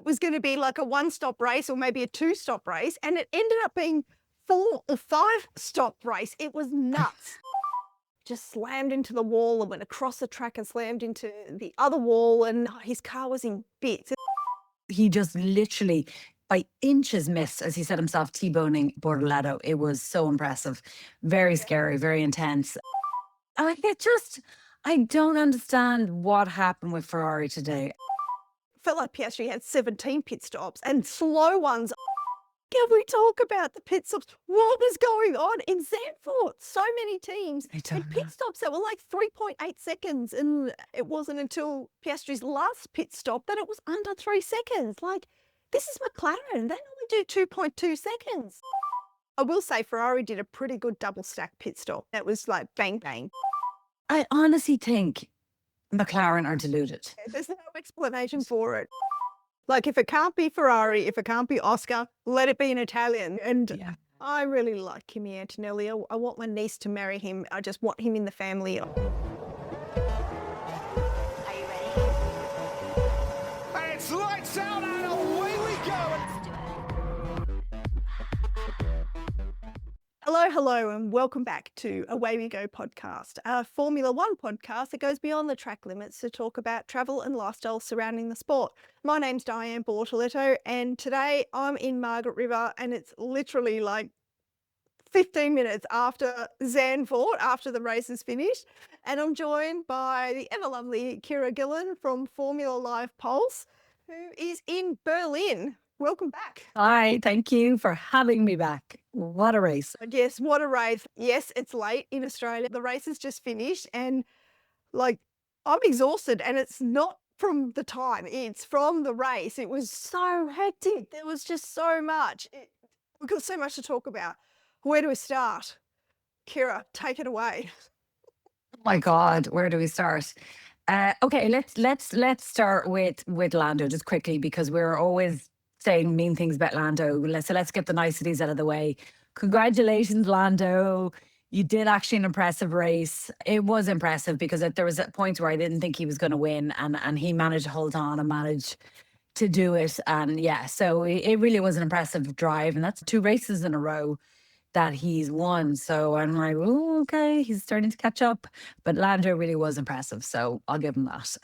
was going to be like a one-stop race or maybe a two-stop race, and it ended up being 4 or 5-stop race. It was nuts. Just slammed into the wall and went across the track and slammed into the other wall, and his car was in bits. He just literally by inches missed, as he said himself, T-boning Bortoleto. It was so impressive. Very scary, very intense. I don't understand what happened with Ferrari today. Felt like Piastri had 17 pit stops and slow ones. Can we talk about the pit stops? What was going on in Zandvoort? So many teams had pit stops that were like 3.8 seconds, and it wasn't until Piastri's last pit stop that it was under 3 seconds. Like, this is McLaren. They only do 2.2 seconds. I will say Ferrari did a pretty good double stack pit stop. That was like bang, bang. I honestly think McLaren are deluded. There's no explanation for it. Like, if it can't be Ferrari, if it can't be Oscar, let it be an Italian. And I really like Kimi Antonelli. I want my niece to marry him. I just want him in the family. Are you ready? It's lights out and away we go. Hello, and welcome back to Away We Go podcast, a Formula One podcast that goes beyond the track limits to talk about travel and lifestyle surrounding the sport. My name's Diane Bortoleto, and today I'm in Margaret River, and it's literally like 15 minutes after Zandvoort, after the race is finished, and I'm joined by the ever lovely Ciara Gillan from Formula Live Pulse, who is in Berlin. Welcome back. Hi, thank you for having me back. What a race. Yes, what a race. Yes, it's late in Australia. The race has just finished, and like, I'm exhausted, and it's not from the time, it's from the race. It was so hectic. There was just so much. We've got so much to talk about. Where do we start? Ciara, take it away. Oh my God, where do we start? Okay, let's start with Lando just quickly, because we're always saying mean things about Lando. Let's get the niceties out of the way. Congratulations, Lando. You did actually an impressive race. It was impressive because there was a point where I didn't think he was going to win, and he managed to hold on and managed to do it. And yeah, so it really was an impressive drive, and that's 2 races in a row that he's won. So I'm like, oh, okay, he's starting to catch up. But Lando really was impressive, so I'll give him that.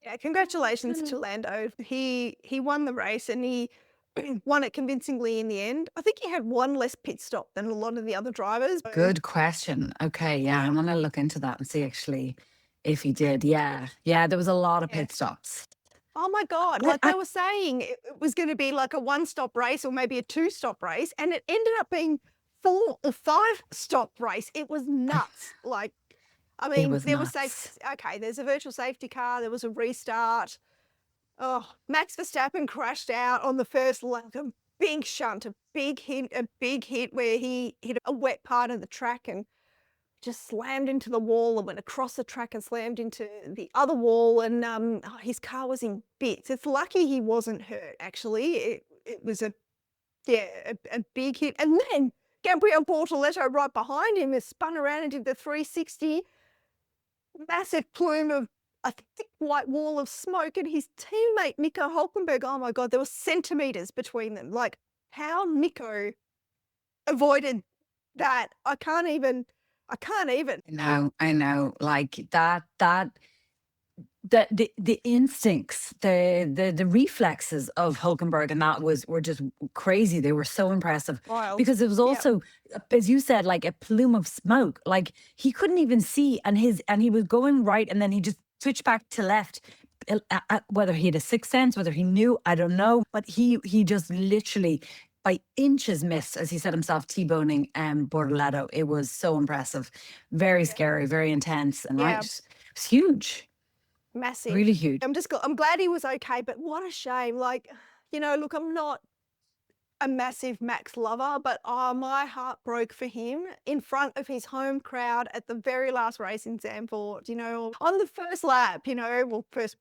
Yeah, congratulations to Lando. He won the race, and he won it convincingly in the end. I think he had 1 less pit stop than a lot of the other drivers. Good question. Okay, yeah, I'm gonna look into that and see actually if he did. Yeah, there was a lot of pit stops. Oh my God, like they were saying it was going to be like a one-stop race or maybe a two-stop race, and it ended up being 4 or 5-stop race. It was nuts. Like, I mean, there was there's a virtual safety car, there was a restart. Oh, Max Verstappen crashed out on the first lap, a big shunt, a big hit where he hit a wet part of the track and just slammed into the wall and went across the track and slammed into the other wall, and his car was in bits. It's lucky he wasn't hurt, actually. It was a big hit. And then Gabriel Bortoleto right behind him has spun around and did the 360. Massive plume of a thick white wall of smoke, and his teammate Nico Hulkenberg, oh my God, there were centimetres between them. Like, how Nico avoided that, I can't even. I know. Like the instincts, the reflexes of Hulkenberg and that were just crazy. They were so impressive. Wild. Because it was also, as you said, like a plume of smoke. Like, he couldn't even see, and he was going right, and then he just switched back to left. Whether he had a sixth sense, whether he knew, I don't know, but he just literally by inches missed, as he said himself, T-boning Bortoleto. It was so impressive. Very scary, very intense, and it's huge. Massive. Really huge. I'm glad he was okay, but what a shame. Like, look, I'm not a massive Max lover, but my heart broke for him in front of his home crowd at the very last race in Zandvoort, on the first lap, first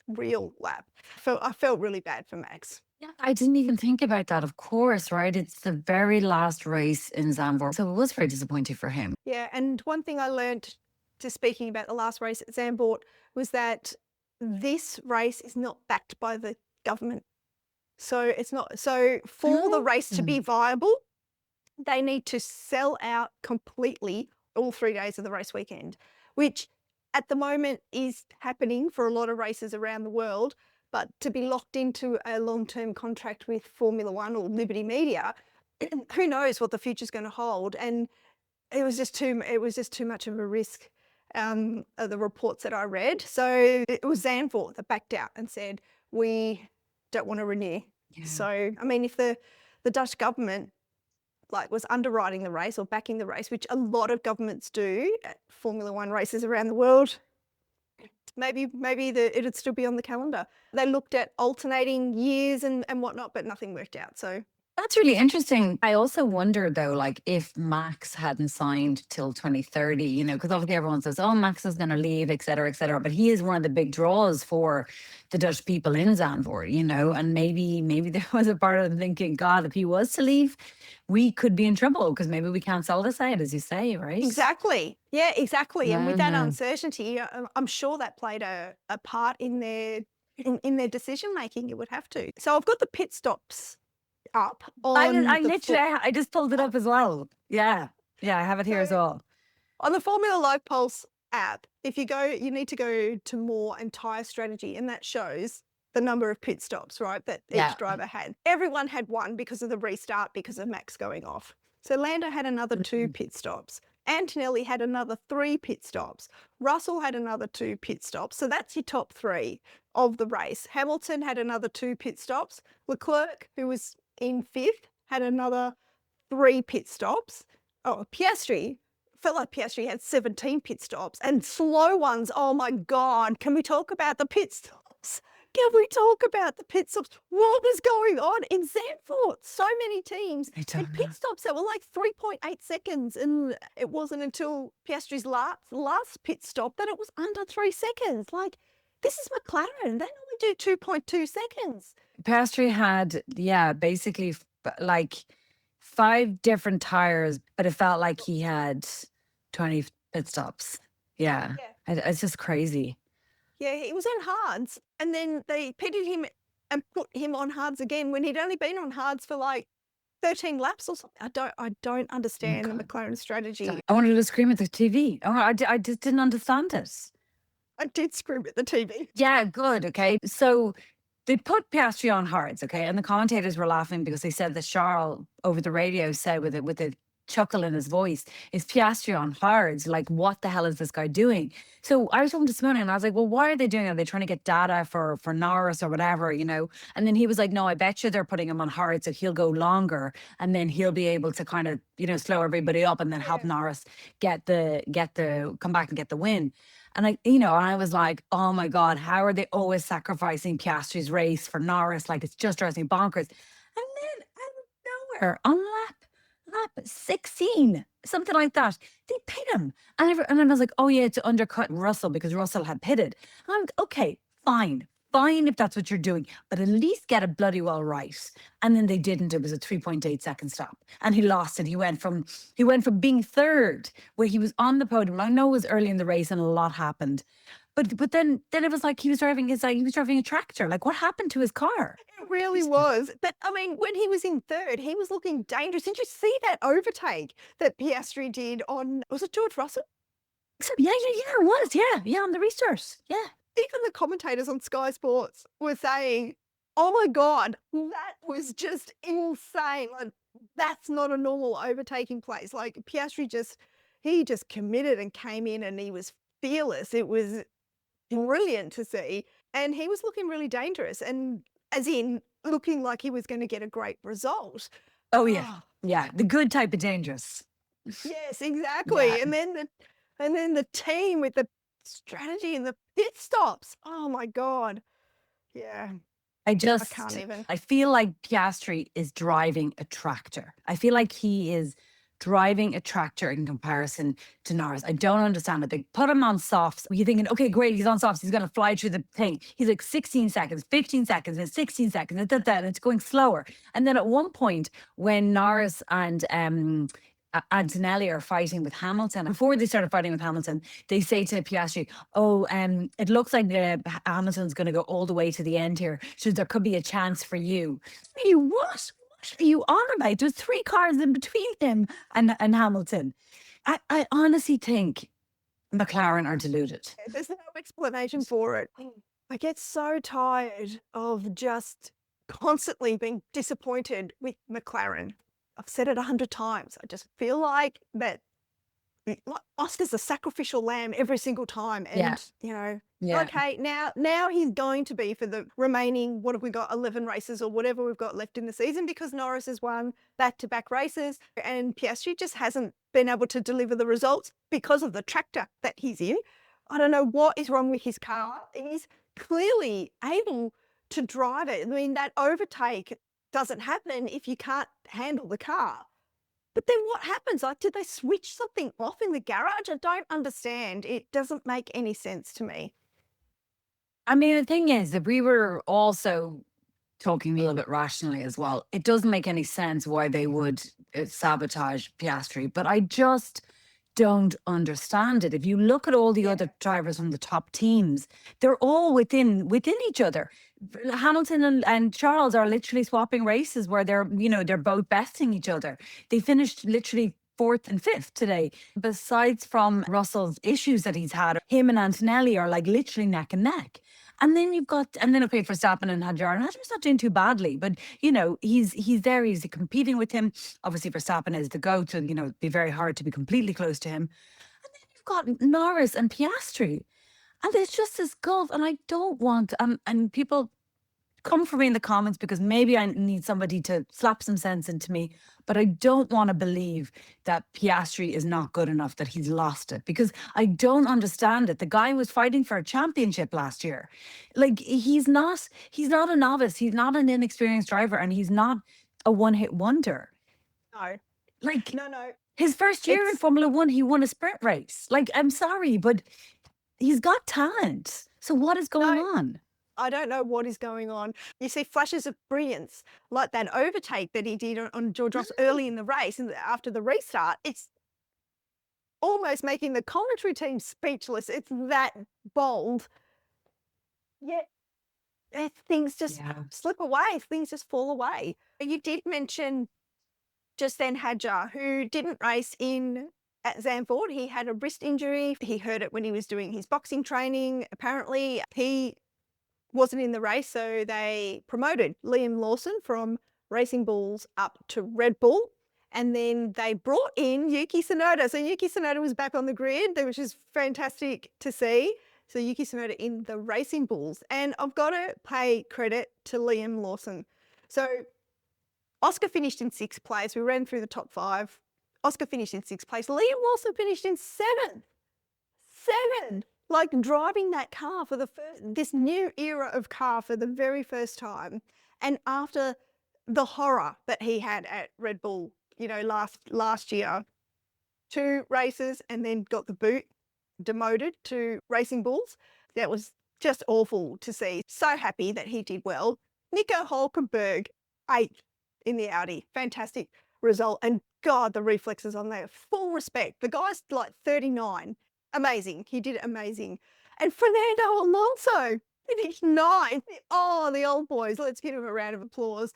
real lap. I felt really bad for Max. Yeah, I didn't even think about that. Of course, right? It's the very last race in Zandvoort, so it was very disappointing for him. Yeah, and one thing I learned, just speaking about the last race at Zandvoort, was that this race is not backed by the government. So it's not, so for the race to be viable, they need to sell out completely all 3 days of the race weekend, which at the moment is happening for a lot of races around the world. But to be locked into a long-term contract with Formula One or Liberty Media, who knows what the future's going to hold? And it was just too much of a risk. The reports that I read, so it was Zandvoort that backed out and said we don't want to renew. Yeah. So I mean, if the Dutch government was underwriting the race or backing the race, which a lot of governments do at Formula One races around the world, maybe it'd still be on the calendar. They looked at alternating years and whatnot, but nothing worked out. So That's really interesting. I also wonder though, like if Max hadn't signed till 2030, because obviously everyone says, oh, Max is going to leave, et cetera, but he is one of the big draws for the Dutch people in Zandvoort, and maybe there was a part of them thinking, God, if he was to leave, we could be in trouble because maybe we can't sell this out, as you say, right? exactly. Yeah, exactly. And with that Mhm. uncertainty, I'm sure that played a part in their decision making. It would have to. So I've got the pit stops up on I just pulled it up as well. Yeah, I have it here as So- well. on the Formula Live Pulse app. If you go, you need to go to more and tyre strategy, and that shows the number of pit stops, right, that Yeah. each driver had. Everyone had one because of the restart, because of Max going off. So Lando had another 2 pit stops. Antonelli had another 3 pit stops. Russell had another 2 pit stops. So that's your top 3 of the race. Hamilton had another 2 pit stops. Leclerc, who was in 5th, had another 3 pit stops. Oh, Piastri, felt like Piastri had 17 pit stops and slow ones. Oh my God. Can we talk about the pit stops? Can we talk about the pit stops? What was going on in Zandvoort? So many teams I had don't pit know. stops that were like 3.8 seconds. And it wasn't until Piastri's last pit stop that it was under 3 seconds. Like, this is McLaren. They normally do 2.2 seconds. Piastri had, basically like 5 different tires, but it felt like he had 20 pit stops. Yeah. It's just crazy. Yeah, he was on hards, and then they pitted him and put him on hards again when he'd only been on hards for like 13 laps or something. I don't understand the McLaren strategy. I wanted to scream at the TV. I just didn't understand it. I did scream at the TV. Yeah, good. Okay. So they put Piastri on hards, okay? And the commentators were laughing because they said that Charles over the radio said with a chuckle in his voice, is Piastri on hards? Like, what the hell is this guy doing? So I was talking to Simone and I was like, well, why are they doing it? Are they trying to get data for Norris or whatever, And then he was like, no, I bet you they're putting him on hard so he'll go longer and then he'll be able to kind of, slow everybody up and then help Norris come back and get the win. And I was like, oh my God, how are they always sacrificing Piastri's race for Norris? Like, it's just dressing bonkers. And then out of nowhere, on lap 16, something like that, they pit him. And I was like, oh yeah, to undercut Russell because Russell had pitted. And I'm like, okay, fine if that's what you're doing, but at least get it bloody well right. And then they didn't. It was a 3.8 second stop, and he lost. And he went from being third, where he was on the podium. I know it was early in the race and a lot happened, but then it was like he was driving a tractor. Like, what happened to his car? It really was. But I mean, when he was in third, he was looking dangerous. Did you see that overtake that Piastri did on, was it George Russell? Yeah, it was. Yeah, on the restart. Yeah. Even the commentators on Sky Sports were saying, oh my God, that was just insane. Like, that's not a normal overtaking place. Like, Piastri he just committed and came in and he was fearless. It was brilliant to see. And he was looking really dangerous, and as in looking like he was going to get a great result. Oh yeah. Yeah. The good type of dangerous. Yes, exactly. Yeah. And then the team with the strategy and the pit stops. Oh my God. Yeah. I can't even. I feel like Piastri is driving a tractor. I feel like he is driving a tractor in comparison to Norris. I don't understand it. They put him on softs. You're thinking, okay, great, he's on softs. He's going to fly through the thing. He's like 16 seconds, 15 seconds, and 16 seconds, and it's going slower. And then at one point, when Norris and Antonelli are fighting with Hamilton. Before they started fighting with Hamilton, they say to Piastri, "Oh, it looks like Hamilton's going to go all the way to the end here, so there could be a chance for you." You what? What are you on about? There's 3 cars in between him and Hamilton. I honestly think McLaren are deluded. There's no explanation for it. I get so tired of just constantly being disappointed with McLaren. I've said it 100 times. I just feel like that Oscar's a sacrificial lamb every single time. And, Yeah. you know, Yeah. okay, now he's going to be for the remaining, what have we got, 11 races or whatever we've got left in the season, because Norris has won back-to-back races and Piastri just hasn't been able to deliver the results because of the tractor that he's in. I don't know what is wrong with his car. He's clearly able to drive it. I mean, that overtake doesn't happen if you can't handle the car. But then what happens? Like, did they switch something off in the garage? I don't understand. It doesn't make any sense to me. I mean, the thing is that we were also talking a little bit rationally as well. It doesn't make any sense why they would sabotage Piastri, but I just don't understand it. If you look at all the other drivers from the top teams, they're all within each other. Hamilton and Charles are literally swapping races where they're both besting each other. They finished literally 4th and 5th today. Besides from Russell's issues that he's had, him and Antonelli are like literally neck and neck. And then okay, Verstappen and Hadjar. And Hadjar's not doing too badly, but he's there, he's competing with him. Obviously, Verstappen is the GOAT, so it'd be very hard to be completely close to him. And then you've got Norris and Piastri. And there's just this gulf, and I don't want and people come for me in the comments because maybe I need somebody to slap some sense into me, but I don't want to believe that Piastri is not good enough, that he's lost it, because I don't understand it. The guy was fighting for a championship last year. Like, he's not a novice, he's not an inexperienced driver, and he's not a one-hit wonder. No. Like, No. his first year in Formula One, he won a sprint race. Like, I'm sorry, but he's got talent. So what is going on? I don't know what is going on. You see flashes of brilliance, like that overtake that he did on George Ross early in the race and after the restart. It's almost making the commentary team speechless. It's that bold. Yet things just slip away. Things just fall away. You did mention just then Hadjar, who didn't race at Zandvoort. He had a wrist injury. He hurt it when he was doing his boxing training. Apparently, he wasn't in the race, so they promoted Liam Lawson from Racing Bulls up to Red Bull, and then they brought in Yuki Tsunoda. So Yuki Tsunoda was back on the grid, which is fantastic to see. So Yuki Tsunoda in the Racing Bulls, and I've got to pay credit to Liam Lawson. So Oscar finished in 6th place. We ran through the top 5. Oscar finished in 6th place. Liam Lawson finished in 7th. 7th. Like, driving that car for this new era of car for the very first time. And after the horror that he had at Red Bull, last year, 2 races and then got the boot, demoted to Racing Bulls. That was just awful to see. So happy that he did well. Nico Hülkenberg, 8th in the Audi. Fantastic result. And God, the reflexes on there, full respect. The guy's like 39. Amazing. He did amazing. And Fernando Alonso finished 9th. Oh, the old boys. Let's give him a round of applause.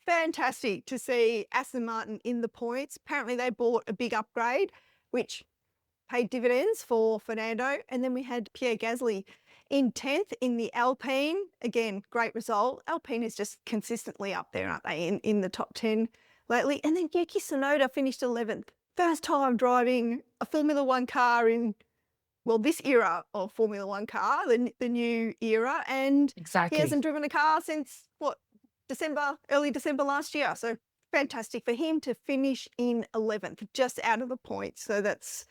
Fantastic to see Aston Martin in the points. Apparently they bought a big upgrade, which paid dividends for Fernando. And then we had Pierre Gasly in 10th in the Alpine. Again, great result. Alpine is just consistently up there, aren't they, in the top 10 lately. And then Yuki Tsunoda finished 11th. First time driving a Formula One car in this era of Formula One car, the new era, and Exactly. he hasn't driven a car since, early December last year. So fantastic for him to finish in 11th, just out of the points. So that's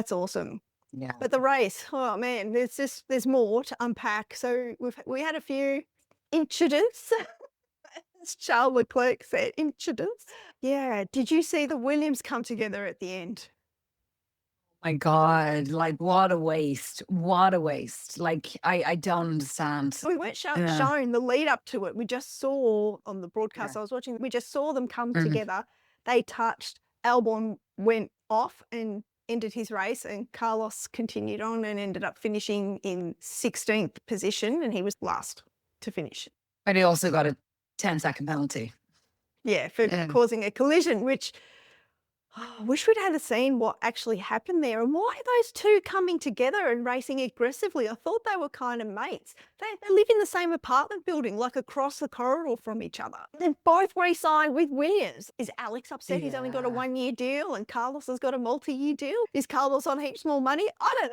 awesome. Yeah. But the race, oh man, there's more to unpack. So we had a few incidents, as Charles Leclerc said, incidents. Yeah, did you see the Williams come together at the end? My God, like, what a waste. What a waste. Like, I don't understand. We weren't shown the lead up to it. We just saw on the broadcast I was watching, we just saw them come together. They touched Albon went off and ended his race, and Carlos continued on and ended up finishing in 16th position, and he was last to finish. But he also got a 10-second penalty. Yeah, for causing a collision, which I wish we'd had seen what actually happened there, and why are those two coming together and racing aggressively? I thought they were kind of mates. They live in the same apartment building, like across the corridor from each other. They've both re-signed with Williams. Is Alex upset he's only got a 1-year deal and Carlos has got a multi-year deal? Is Carlos on heaps more money? I don't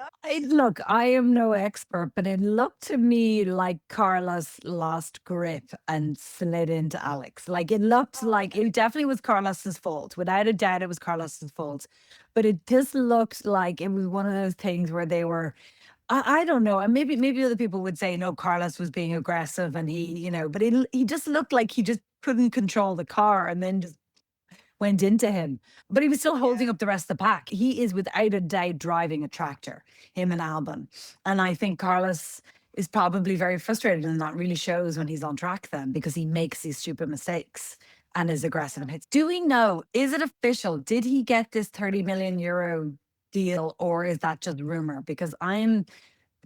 know. Look, I am no expert, but it looked to me like Carlos lost grip and slid into Alex. Like it looked like it definitely was Carlos's fault. Without a doubt, it was Carlos's fault. But it just looked like it was one of those things where they were, I don't know, and maybe other people would say, no, Carlos was being aggressive and he, but he just looked like he just couldn't control the car and then just went into him. But he was still holding up the rest of the pack. He is without a doubt driving a tractor, him and Albon. And I think Carlos is probably very frustrated, and that really shows when he's on track then, because he makes these stupid mistakes and is aggressive and hits. Do we know, is it official? Did he get this 30 million euro deal, or is that just rumor? Because I'm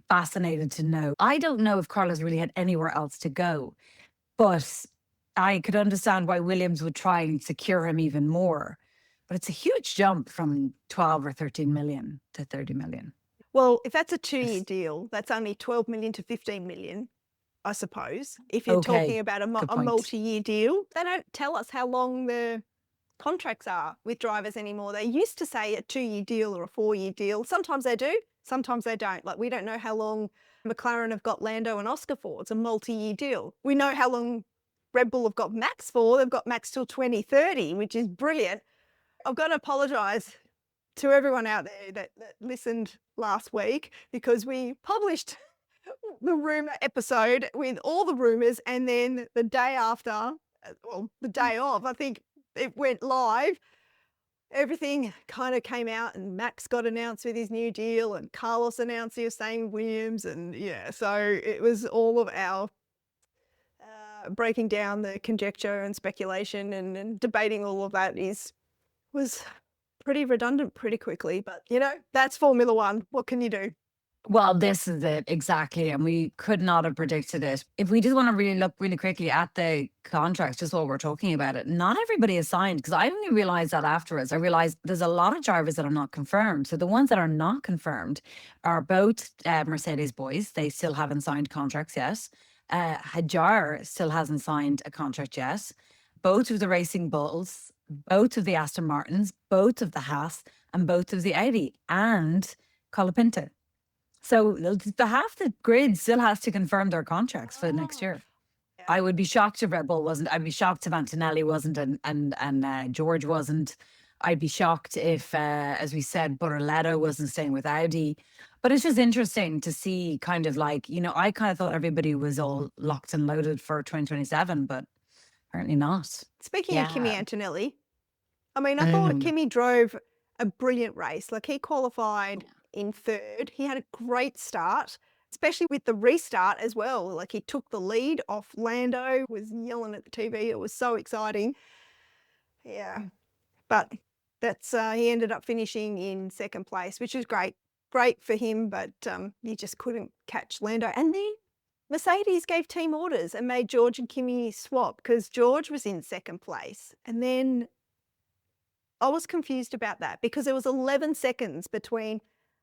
fascinated to know. I don't know if Carlos really had anywhere else to go, but I could understand why Williams would try and secure him even more. But it's a huge jump from 12 or 13 million to 30 million. Well, if that's a 2-year deal, that's only 12 million to 15 million, I suppose. If you're talking about a multi-year deal, they don't tell us how long the contracts are with drivers anymore. They used to say a 2-year deal or a 4-year deal. Sometimes they do, sometimes they don't. Like, we don't know how long McLaren have got Lando and Oscar for. It's a multi-year deal. We know how long Red Bull have got Max for. They've got Max till 2030, which is brilliant. I've got to apologise to everyone out there that listened last week, because we published the rumour episode with all the rumours, and then the day after, well, the day of, I think it went live, everything kind of came out, and Max got announced with his new deal, and Carlos announced he was staying with Williams, and so it was all of our breaking down the conjecture and speculation and debating all of that was pretty redundant pretty quickly. But, that's Formula One. What can you do? Well, this is it, exactly. And we could not have predicted it. If we just want to really look really quickly at the contracts, just while we're talking about it, not everybody is signed, because I only realized that afterwards. I realized there's a lot of drivers that are not confirmed. So the ones that are not confirmed are both Mercedes boys. They still haven't signed contracts yet. Hajar still hasn't signed a contract yet. Both of the Racing Bulls, both of the Aston Martins, both of the Haas, and both of the Audi, and Colapinto. So the half the grid still has to confirm their contracts for next year. Yeah. I would be shocked if Red Bull wasn't. I'd be shocked if Antonelli wasn't, and George wasn't. I'd be shocked if, as we said, Bortoleto wasn't staying with Audi. But it's just interesting to see kind of like, I kind of thought everybody was all locked and loaded for 2027, but apparently not. Speaking of Kimi Antonelli, I mean, I thought Kimi drove a brilliant race. Like, he qualified in 3rd. He had a great start, especially with the restart as well. Like, he took the lead off Lando, was yelling at the TV. It was so exciting. Yeah. But that's he ended up finishing in 2nd place, which was great. Great for him, but he just couldn't catch Lando. And then Mercedes gave team orders and made George and Kimi swap, because George was in 2nd place. And then I was confused about that, because there was 11 seconds between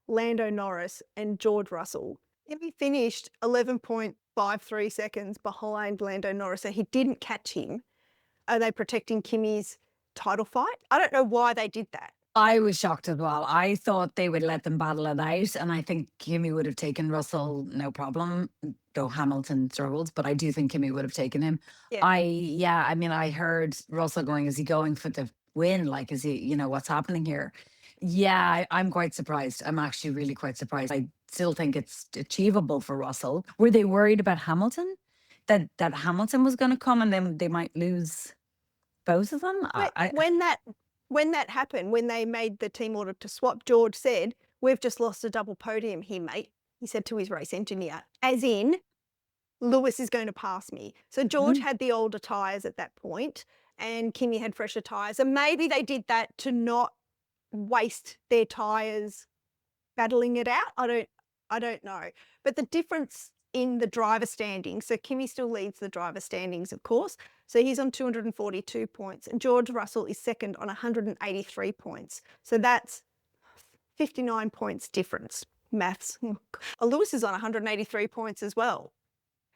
Lando Norris and George Russell. Kimi finished 11.53 seconds behind Lando Norris, so he didn't catch him. Are they protecting Kimi's title fight? I don't know why they did that. I was shocked as well. I thought they would let them battle it out, and I think Kimi would have taken Russell no problem, though Hamilton struggled, but I do think Kimi would have taken him. Yeah. I heard Russell going, is he going for the win? Like, is he, what's happening here? Yeah, I'm quite surprised. I'm actually really quite surprised. I still think it's achievable for Russell. Were they worried about Hamilton? That Hamilton was going to come and then they might lose both of them? When that happened, when they made the team order to swap, George said, "We've just lost a double podium here, mate." He said to his race engineer, as in, Lewis is going to pass me. So George had the older tyres at that point, and Kimi had fresher tyres. And maybe they did that to not waste their tyres battling it out. I don't know. But the difference in the driver standings, so Kimi still leads the driver standings, of course. So he's on 242 points, and George Russell is second on 183 points. So that's 59 points difference. Maths. Lewis is on 183 points as well.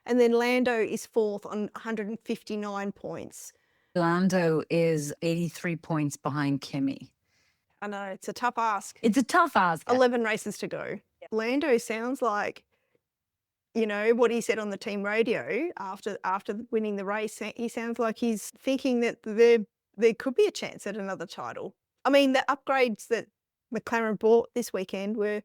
And then Lando is fourth on 159 points. Lando is 83 points behind Kimi. I know, it's a tough ask. It's a tough ask. 11 races to go. Yep. Lando sounds like, you know, what he said on the team radio after winning the race. He sounds like he's thinking that there could be a chance at another title. I mean, the upgrades that McLaren bought this weekend were,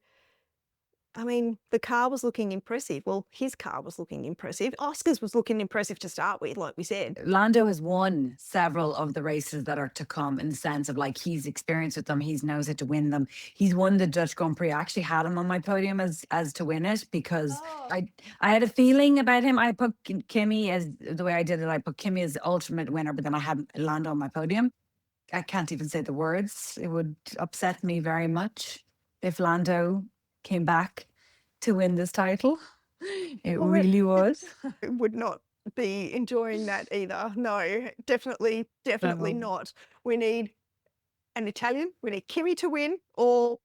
I mean, the car was looking impressive. Well, his car was looking impressive. Oscar's was looking impressive to start with, like we said. Lando has won several of the races that are to come, in the sense of like he's experienced with them. He knows how to win them. He's won the Dutch Grand Prix. I actually had him on my podium as to win it because I had a feeling about him. I put Kimi as the way I did it. I put Kimi as the ultimate winner, but then I had Lando on my podium. I can't even say the words. It would upset me very much if Lando came back to win this title. It really would. Would not be enjoying that either. No, definitely not. We need an Italian, we need Kimi to win, or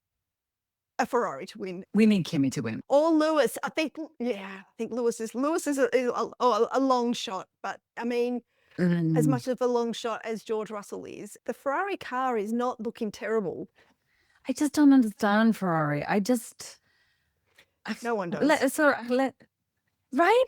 a Ferrari to win. We need Kimi to win. Or Lewis. I think Lewis is a long shot, but I mean, as much of a long shot as George Russell is, the Ferrari car is not looking terrible. I just don't understand Ferrari. No one does. Right?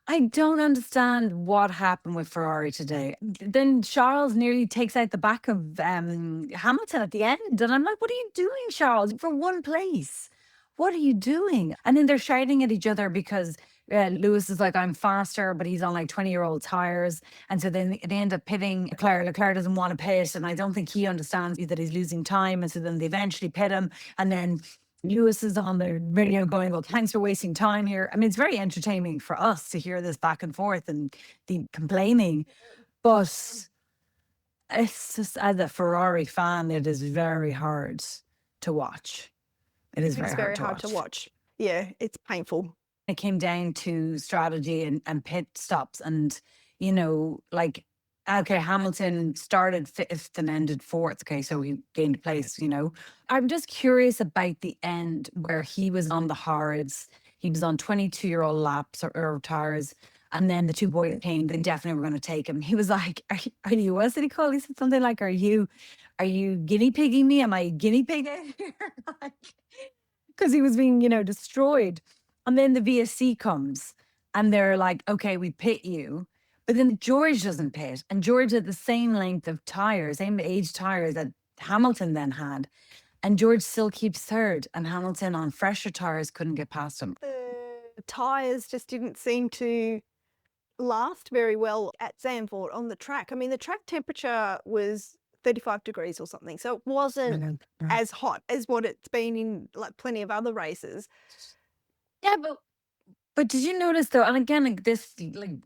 I don't understand what happened with Ferrari today. Then Charles nearly takes out the back of Hamilton at the end. And I'm like, what are you doing, Charles? For one place. What are you doing? And then they're shouting at each other because Lewis is like, I'm faster, but he's on like 20-year-old tires. And so then they end up pitting Leclerc. Leclerc doesn't want to pit. And I don't think he understands that he's losing time. And so then they eventually pit him. And then Lewis is on the radio going, well, thanks for wasting time here. I mean, it's very entertaining for us to hear this back and forth and the complaining. But it's just, as a Ferrari fan, it is very hard to watch. It is very hard to watch. Yeah, it's painful. It came down to strategy and pit stops. And, you know, like, okay, Hamilton started fifth and ended fourth. Okay, so he gained a place, you know. I'm just curious about the end where he was on the hards. He was on 22-year-old laps or tires. And then the two boys came, they definitely were going to take him. He was like, are you, what did he call? He said something like, are you guinea pigging me? Am I guinea pigging? Because he was being, you know, destroyed. And then the VSC comes and they're like, okay, we pit you. But then George doesn't pit. And George had the same length of tires, same age tires that Hamilton then had. And George still keeps third. And Hamilton on fresher tires couldn't get past him. The tires just didn't seem to last very well at Zandvoort on the track. I mean, the track temperature was 35 degrees or something. So it wasn't as hot as what it's been in like plenty of other races. Yeah, but did you notice though, and again, like this, like,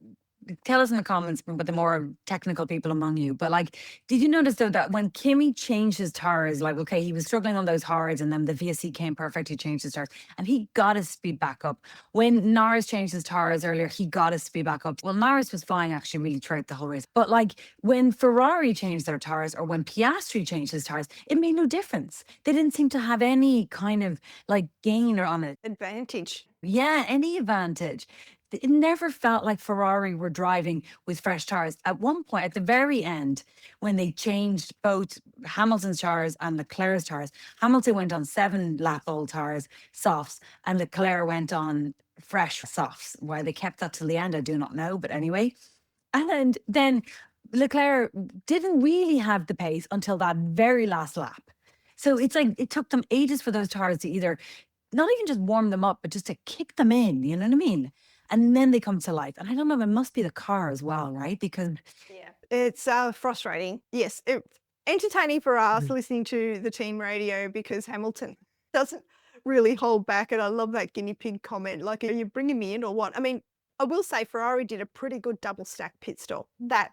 tell us in the comments, but the more technical people among you, but like, did you notice though that when Kimi changed his tires, like, okay, he was struggling on those hards and then the VSC came perfect, he changed his tires and he got his speed back up. When Norris changed his tires earlier, he got his speed back up. Well, Norris was flying actually really throughout the whole race. But like when Ferrari changed their tires or when Piastri changed his tires, it made no difference. They didn't seem to have any kind of like gain or on it. Advantage. Yeah, any advantage. It never felt like Ferrari were driving with fresh tires. At one point, at the very end, when they changed both Hamilton's tires and Leclerc's tires, Hamilton went on 7-lap-old tires, softs, and Leclerc went on fresh softs. Why they kept that till the end, I do not know. But anyway, and then Leclerc didn't really have the pace until that very last lap. So it's like it took them ages for those tires to either not even just warm them up, but just to kick them in. You know what I mean? And then they come to life. And I don't know, it must be the car as well, right? Because yeah, it's frustrating. Yes, it's entertaining for us listening to the team radio because Hamilton doesn't really hold back. And I love that guinea pig comment. Like, are you bringing me in or what? I mean, I will say Ferrari did a pretty good double stack pit stop. That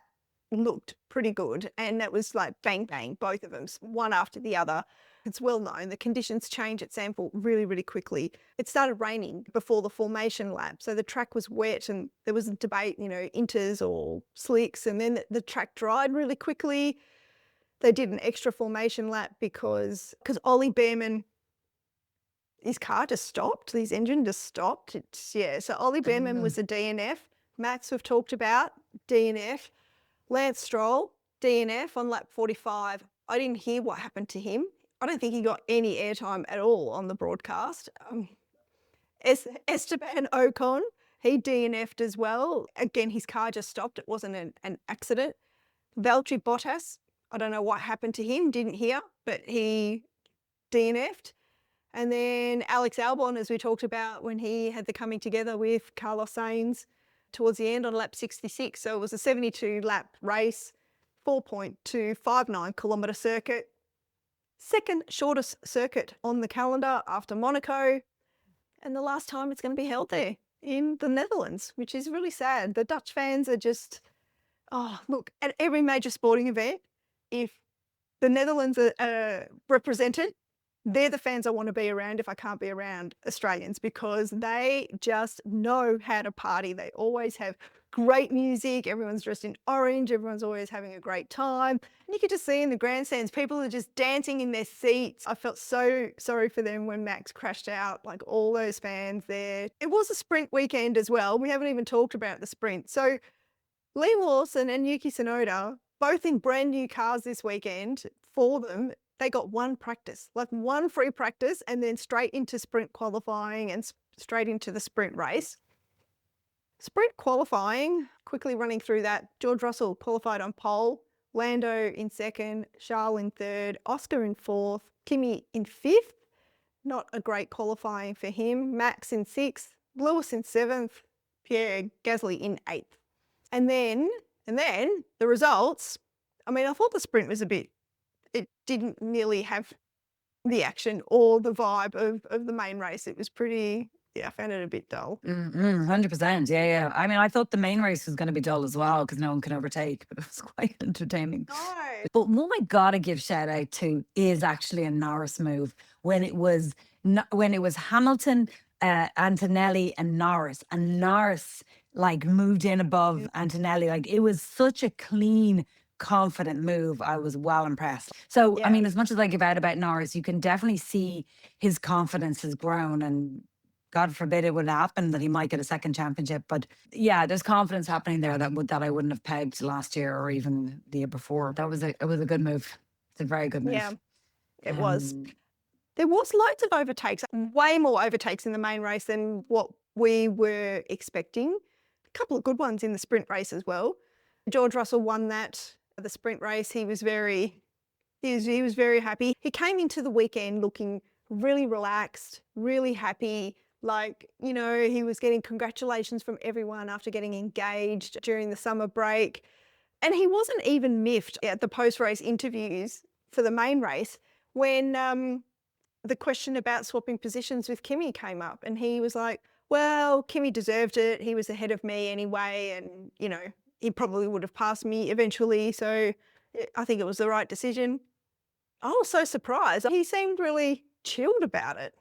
looked pretty good. And that was like bang, bang, both of them, one after the other. It's well known. The conditions change at Zandvoort really, really quickly. It started raining before the formation lap. So the track was wet and there was a debate, inters or slicks. And then the track dried really quickly. They did an extra formation lap because Ollie Behrman, his car just stopped. His engine just stopped. So Ollie Behrman was a DNF. Max, we've talked about, DNF. Lance Stroll, DNF on lap 45. I didn't hear what happened to him. I don't think he got any airtime at all on the broadcast. Esteban Ocon, he DNF'd as well. Again, his car just stopped. It wasn't an accident. Valtteri Bottas, I don't know what happened to him, didn't hear, but he DNF'd. And then Alex Albon, as we talked about, when he had the coming together with Carlos Sainz towards the end on lap 66. So it was a 72-lap race, 4.259 kilometre circuit. Second shortest circuit on the calendar after Monaco. And the last time it's going to be held there in the Netherlands, which is really sad. The Dutch fans are just, look, at every major sporting event, if the Netherlands are represented, they're the fans I want to be around if I can't be around Australians, because they just know how to party. They always have great music. Everyone's dressed in orange. Everyone's always having a great time. And you could just see in the grandstands, people are just dancing in their seats. I felt so sorry for them when Max crashed out, like all those fans there. It was a sprint weekend as well. We haven't even talked about the sprint. So Liam Lawson and Yuki Tsunoda, both in brand new cars this weekend for them, they got one practice, like one free practice, and then straight into sprint qualifying and straight into the sprint race. Sprint qualifying, quickly running through that, George Russell qualified on pole, Lando in second, Charles in third, Oscar in fourth, Kimi in fifth. Not a great qualifying for him. Max in sixth, Lewis in seventh, Pierre Gasly in eighth. And then the results, I thought the sprint was it didn't nearly have the action or the vibe of the main race. It was pretty, I found it a bit dull. 100%. Yeah. I thought the main race was going to be dull as well because no one can overtake, but it was quite entertaining. No. But what I gotta give shout out to is actually a Norris move when it was Hamilton, Antonelli, and Norris like moved in above Antonelli. Like it was such a clean, confident move. I was well impressed. So, Yeah. as much as I give out about Norris, you can definitely see his confidence has grown, and God forbid it would happen that he might get a second championship. But yeah, there's confidence happening there that I wouldn't have pegged last year or even the year before. It was a good move. It's a very good move. Yeah, it was. There was loads of overtakes, way more overtakes in the main race than what we were expecting. A couple of good ones in the sprint race as well. George Russell won the sprint race. He was very happy. He came into the weekend looking really relaxed, really happy. Like, he was getting congratulations from everyone after getting engaged during the summer break. And he wasn't even miffed at the post-race interviews for the main race when the question about swapping positions with Kimi came up. And he was like, well, Kimi deserved it. He was ahead of me anyway. And, he probably would have passed me eventually. So I think it was the right decision. I was so surprised. He seemed really chilled about it.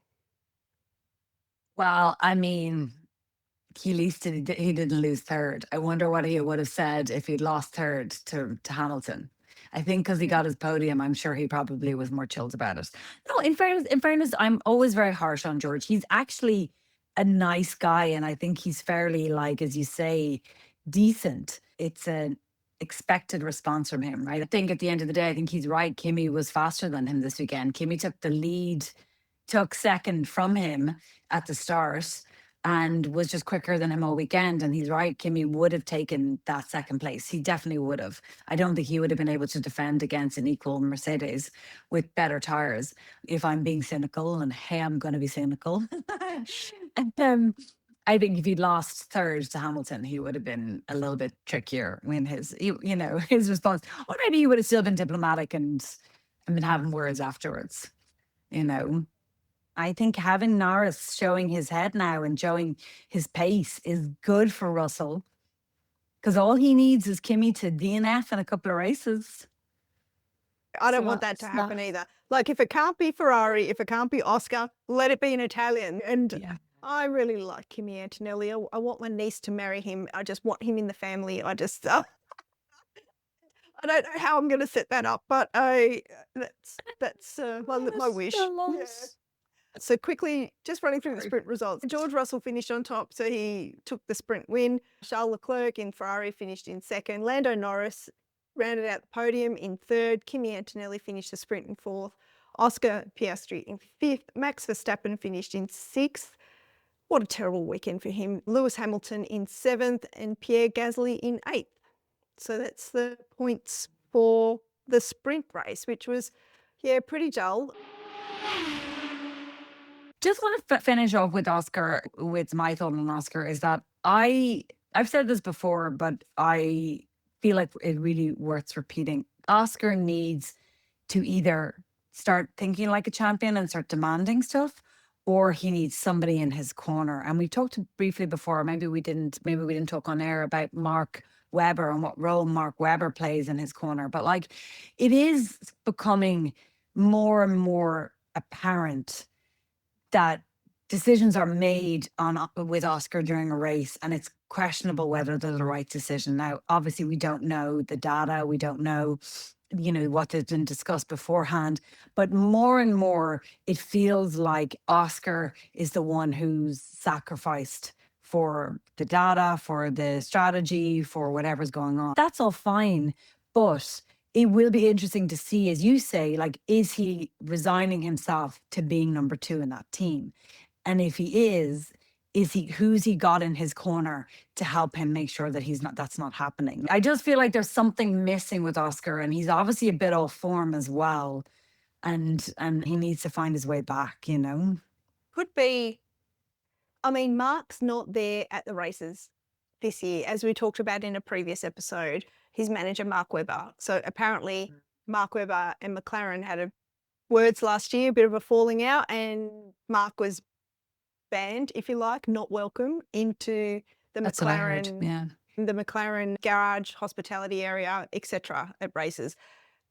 Well, at least he didn't lose third. I wonder what he would have said if he'd lost third to Hamilton. I think because he got his podium, I'm sure he probably was more chilled about it. No, in fairness, I'm always very harsh on George. He's actually a nice guy, and I think he's fairly, like, as you say, decent. It's an expected response from him, right? I think at the end of the day, I think he's right. Kimi was faster than him this weekend. Kimi took the lead, took second from him at the start, and was just quicker than him all weekend. And he's right, Kimi would have taken that second place. He definitely would have. I don't think he would have been able to defend against an equal Mercedes with better tires. If I'm being cynical, and hey, I'm going to be cynical. And I think if he'd lost third to Hamilton, he would have been a little bit trickier in his response. Or maybe he would have still been diplomatic and been having words afterwards. I think having Norris showing his head now and showing his pace is good for Russell. Because all he needs is Kimi to DNF in a couple of races. I don't So want that to that's happen not- either. Like, if it can't be Ferrari, if it can't be Oscar, let it be an Italian. And Yeah. I really like Kimi Antonelli. I want my niece to marry him. I just want him in the family. I just, I don't know how I'm going to set that up, but that's my wish. Yeah. So quickly, just running through the sprint results. George Russell finished on top, so he took the sprint win. Charles Leclerc in Ferrari finished in second. Lando Norris rounded out the podium in third. Kimi Antonelli finished the sprint in fourth. Oscar Piastri in fifth. Max Verstappen finished in sixth. What a terrible weekend for him. Lewis Hamilton in seventh and Pierre Gasly in eighth. So that's the points for the sprint race, which was, pretty dull. Just want to finish off with Oscar, with my thought on Oscar is that I've said this before, but I feel like it really worth repeating. Oscar needs to either start thinking like a champion and start demanding stuff, or he needs somebody in his corner. And we talked briefly before, maybe we didn't talk on air about Mark Webber and what role Mark Webber plays in his corner. But like, it is becoming more and more apparent that decisions are made with Oscar during a race, and it's questionable whether they're the right decision. Now, obviously, we don't know the data, we don't know, what has been discussed beforehand, but more and more, it feels like Oscar is the one who's sacrificed for the data, for the strategy, for whatever's going on. That's all fine, but it will be interesting to see, as you say, like, is he resigning himself to being number two in that team? And if he is who's he got in his corner to help him make sure that that's not happening? I just feel like there's something missing with Oscar, and he's obviously a bit off form as well. And he needs to find his way back, Could be, Mark's not there at the races this year, as we talked about in a previous episode, his manager, Mark Webber. So apparently Mark Webber and McLaren had words last year, a bit of a falling out, and Mark was banned, if you like, not welcome into the That's what I heard, the McLaren garage, hospitality area, etc. at races.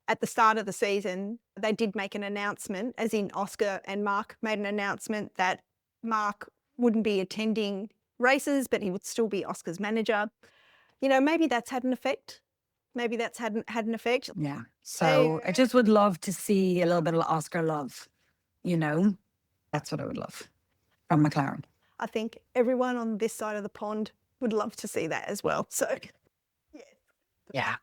At the start of the season, they did make an announcement, as in Oscar and Mark made an announcement that Mark wouldn't be attending races, but he would still be Oscar's manager. Maybe that's had an effect. Maybe that's had an effect. Yeah. So I just would love to see a little bit of Oscar love, That's what I would love from McLaren. I think everyone on this side of the pond would love to see that as well. So, Yeah.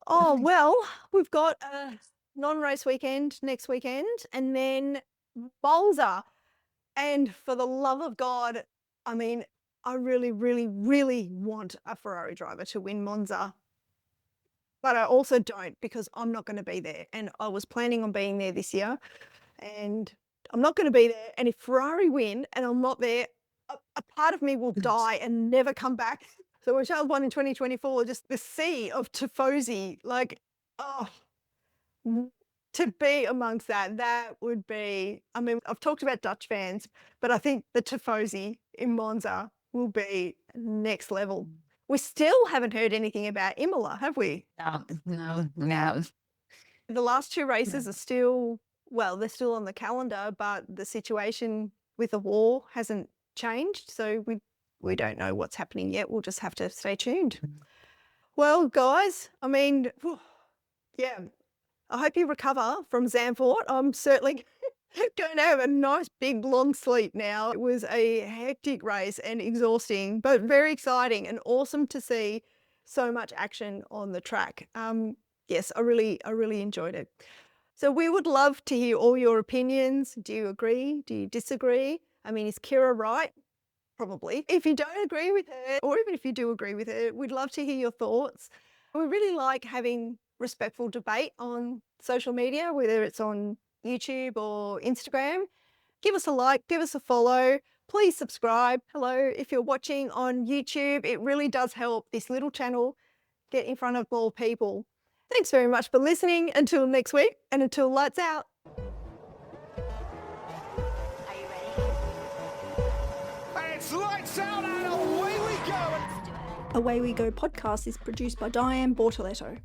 Oh, well, we've got a non-race weekend next weekend, and then Monza. And for the love of God, I really, really, really want a Ferrari driver to win Monza. But I also don't, because I'm not going to be there. And I was planning on being there this year, and I'm not going to be there. And if Ferrari win and I'm not there, a part of me will die and never come back. So when Charles won in 2024, just the sea of tifosi, to be amongst that would be, I've talked about Dutch fans, but I think the tifosi in Monza will be next level. We still haven't heard anything about Imola, have we? No. The last two races are still, they're still on the calendar, but the situation with the war hasn't changed. So we don't know what's happening yet. We'll just have to stay tuned. Well, guys, I hope you recover from Zandvoort. I'm certainly going to have a nice big long sleep now. It was a hectic race and exhausting, but very exciting and awesome to see so much action on the track. Yes, I really enjoyed it. So we would love to hear all your opinions. Do you agree? Do you disagree? Is Ciara right? Probably. If you don't agree with her, or even if you do agree with her, we'd love to hear your thoughts. We really like having respectful debate on social media, whether it's on YouTube or Instagram. Give us a like, give us a follow. Please subscribe. Hello, if you're watching on YouTube, it really does help this little channel get in front of more people. Thanks very much for listening. Until next week, and until lights out. And it's lights out and away we go. Away We Go podcast is produced by Diane Bortoletto.